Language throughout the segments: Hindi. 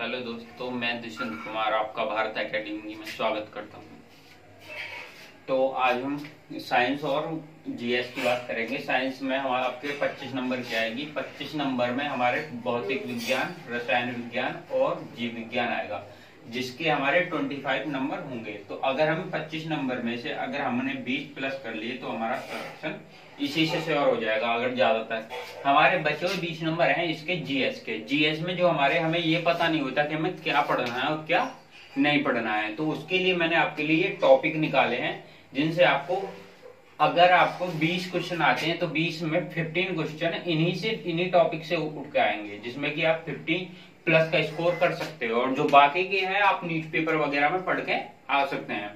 हेलो दोस्तों, मैं दुष्यंत कुमार आपका भारत एकेडमी में स्वागत करता हूँ। तो आज हम साइंस और जीएस की बात करेंगे। साइंस में हमारा आपके 25 नंबर की आएगी। 25 नंबर में हमारे भौतिक विज्ञान, रसायन विज्ञान और जीव विज्ञान आएगा, जिसके हमारे 25 नंबर होंगे। तो अगर हम 25 नंबर में से अगर हमने 20 प्लस कर लिए तो हमारा सिलेक्शन इसी से और हो जाएगा। अगर ज्यादातर हमारे बचे हुए 20 नंबर हैं इसके जीएस के। जीएस में जो हमें ये पता नहीं होता कि हमें क्या पढ़ना है और क्या नहीं पढ़ना है, तो उसके लिए मैंने आपके लिए ये टॉपिक निकाले हैं, जिनसे आपको अगर आपको 20 क्वेश्चन आते हैं तो 20 में 15 क्वेश्चन इन्हीं टॉपिक से उठ के आएंगे, जिसमें कि आप 50 प्लस का स्कोर कर सकते हो। और जो बाकी के हैं आप न्यूज़पेपर वगैरह में पढ़ के आ सकते हैं।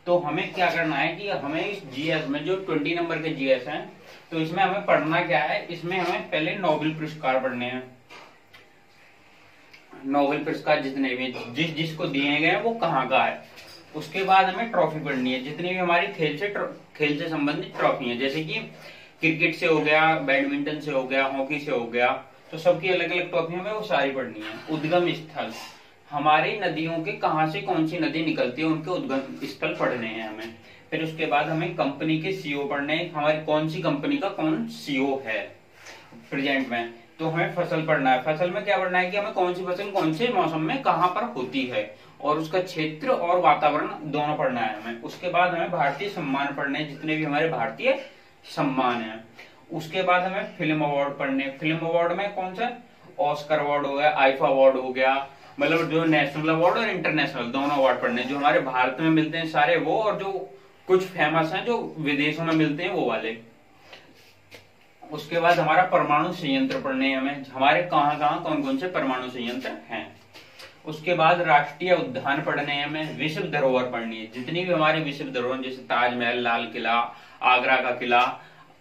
तो हमें क्या करना है कि हमें इस जीएस में जो 20 नंबर के जीएस हैं, तो इसमें हमें पढ़ना क्या है। इसमें हमें पहले नोबेल पुरस्कार पढ़ने हैं। नोबेल पुरस्कार जितने भी जिसको दिए गए हैं वो कहाँ का है। उसके बाद हमें ट्रॉफी पढ़नी है, जितनी भी हमारी खेल से संबंधित ट्रॉफी है, जैसे कि क्रिकेट से हो गया, बैडमिंटन से हो गया, हॉकी से हो गया, तो सबकी अलग अलग ट्रॉफी हमें वो सारी पढ़नी है। उद्गम स्थल, हमारी नदियों के कहां से कौन सी नदी निकलती है, उनके उद्गम स्थल पढ़ने हैं हमें। फिर उसके बाद हमें कंपनी के सीईओ पढ़ने हैं, हमारी कौन सी कंपनी का कौन सीईओ है प्रेजेंट में। तो हमें फसल पढ़ना है। फसल में क्या पढ़ना है कि हमें कौन सी फसल कौन से मौसम में कहां पर होती है, और उसका क्षेत्र और वातावरण दोनों पढ़ना है हमें। उसके बाद हमें भारतीय सम्मान पढ़ने हैं, जितने भी हमारे भारतीय सम्मान हैं। उसके बाद हमें फिल्म अवार्ड पढ़ने। फिल्म अवार्ड में कौन सा, ऑस्कर अवार्ड हो गया, आईफा अवार्ड हो गया, मतलब जो नेशनल अवार्ड और इंटरनेशनल दोनों अवार्ड पढ़ने, जो हमारे भारत में मिलते हैं सारे वो, और जो कुछ फेमस हैं जो विदेशों में मिलते हैं वो वाले। उसके बाद हमारा परमाणु संयंत्र पढ़ने हैं हमें, हमारे कहाँ कहाँ कौन कौन से परमाणु संयंत्र हैं। उसके बाद राष्ट्रीय उद्यान पढ़ने हैं हमें। विश्व धरोहर पढ़नी है, जितनी भी हमारे विश्व धरोहर, जैसे ताजमहल, लाल किला, आगरा का किला,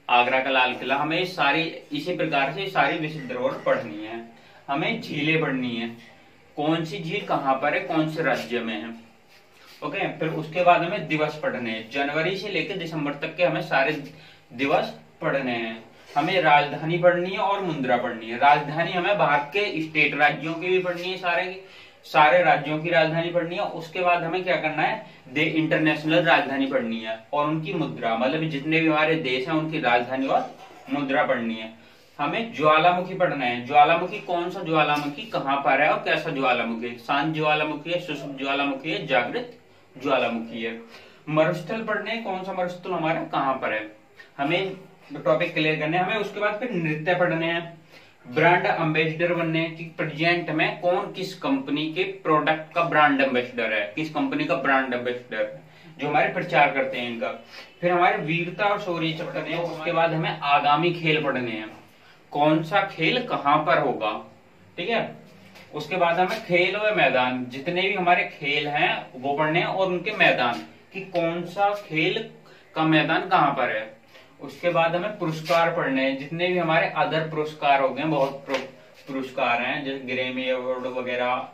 आगरा का लाल किला, हमें सारी इसी प्रकार से सारी विश्व धरोहर पढ़नी है। हमें झीलें पढ़नी है, कौन सी झील कहाँ पर है, कौन से राज्य में है। ओके। फिर उसके बाद हमें दिवस पढ़ने हैं, जनवरी से लेकर दिसंबर तक के हमें सारे दिवस पढ़ने हैं। हमें राजधानी पढ़नी है और मुद्रा पढ़नी है। राजधानी हमें भारत के स्टेट राज्यों की भी पढ़नी है, सारे राज्यों की राजधानी पढ़नी है। उसके बाद हमें क्या करना है, इंटरनेशनल राजधानी पढ़नी है, और उनकी मुद्रा, मतलब जितने भी हमारे देश हैं उनकी राजधानी और मुद्रा पढ़नी है। हमें ज्वालामुखी पढ़ना है। ज्वालामुखी कौन सा ज्वालामुखी कहाँ पर है और कैसा ज्वालामुखी है, शांत ज्वालामुखी है, सुषुप्त ज्वालामुखी है, जागृत ज्वालामुखी है। मरुस्थल पढ़ने, कौन सा मरुस्थल हमारा कहाँ पर है, हमें टॉपिक क्लियर करने हैं हमें। उसके बाद फिर नृत्य पढ़ने हैं। ब्रांड एम्बेसडर बनने हैं कि प्रेजेंट में कौन किस कंपनी के प्रोडक्ट का ब्रांड एम्बेसडर है, किस कंपनी का ब्रांड एम्बेसडर है, जो हमारे प्रचार करते हैं इनका। फिर हमारे वीरता और शौर्य पढ़ने हैं। उसके बाद हमें आगामी खेल पढ़ने हैं, कौन सा खेल कहाँ पर होगा, ठीक है। उसके बाद हमें खेल और मैदान, जितने भी हमारे खेल हैं वो पढ़ने हैं, और उनके मैदान कि कौन सा खेल का मैदान कहाँ पर है। उसके बाद हमें पुरस्कार पढ़ने हैं, जितने भी हमारे अदर पुरस्कार हो गए, बहुत पुरस्कार हैं, जैसे ग्रेमी अवार्ड वगैरह,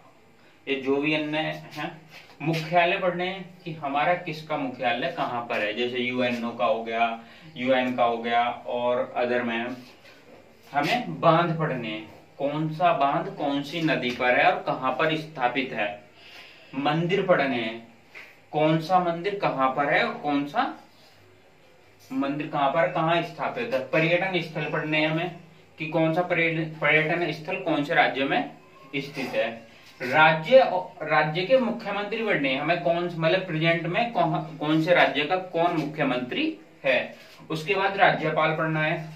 ये जो भी अन्य हैं। मुख्यालय पढ़ने हैं कि हमारा किसका मुख्यालय कहाँ पर है, जैसे यूएनओ का हो गया, यूएन का हो गया, और अदर में। हमें बांध पढ़ने हैं, कौन सा बांध कौन सी नदी पर है और कहाँ पर स्थापित है। मंदिर पढ़ने हैं, कौन सा मंदिर कहाँ पर है और कौन सा मंदिर कहाँ पर कहाँ स्थापित है। पर्यटन स्थल पढ़ने हैं हमें कि कौन सा पर्यटन स्थल कौन से राज्य में स्थित है। राज्य के मुख्यमंत्री पढ़ने हैं हमें, कौन मतलब प्रेजेंट में कौन से राज्य का कौन मुख्यमंत्री है। उसके बाद राज्यपाल पढ़ना है।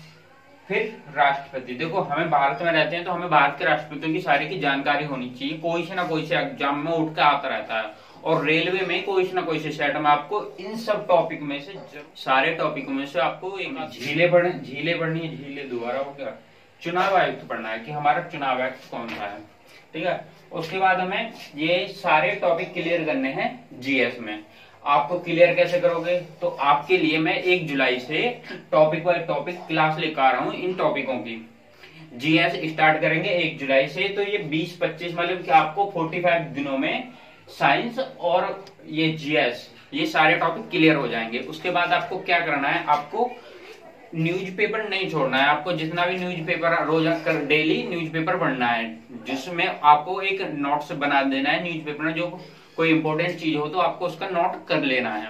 फिर राष्ट्रपति, देखो हमें भारत में रहते हैं तो हमें भारत के राष्ट्रपतियों की सारी की जानकारी होनी चाहिए, कोई से ना कोई से एग्जाम में उठ के आता रहता है, और रेलवे में कोई से ना कोई से सेट में आपको इन सब टॉपिक में से, सारे टॉपिक में से आपको झीलें पढ़नी है, झीलें दोबारा हो गया। चुनाव आयुक्त पढ़ना है कि हमारा चुनाव आयुक्त कौन सा है, ठीक है। उसके बाद हमें ये सारे टॉपिक क्लियर करने हैं जीएस में। आपको क्लियर कैसे करोगे, तो आपके लिए मैं 1 जुलाई से टॉपिक बाय टॉपिक क्लास लेकर आ रहा हूँ। इन टॉपिकों की जीएस स्टार्ट करेंगे 1 जुलाई से, तो ये 20-25 मतलब कि आपको 45 दिनों में साइंस और ये जीएस ये सारे टॉपिक क्लियर हो जाएंगे। उसके बाद आपको क्या करना है, आपको न्यूज़पेपर नहीं छोड़ना है आपको, जितना भी न्यूज़पेपर रोज डेली न्यूज़पेपर पढ़ना है, जिसमें आपको एक नोट्स बना देना है न्यूज़पेपर में, जो कोई इंपॉर्टेंट चीज हो तो आपको उसका नोट कर लेना है।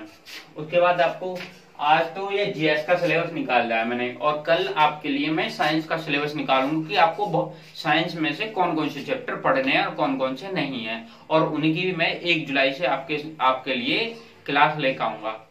उसके बाद आपको आज तो ये जीएस का सिलेबस निकाल दिया है मैंने, और कल आपके लिए मैं साइंस का सिलेबस निकालूंगा कि आपको साइंस में से कौन कौन से चैप्टर पढ़ने हैं और कौन कौन से नहीं है, और उन्हीं की भी मैं 1 जुलाई से आपके लिए क्लास लेकर आऊंगा।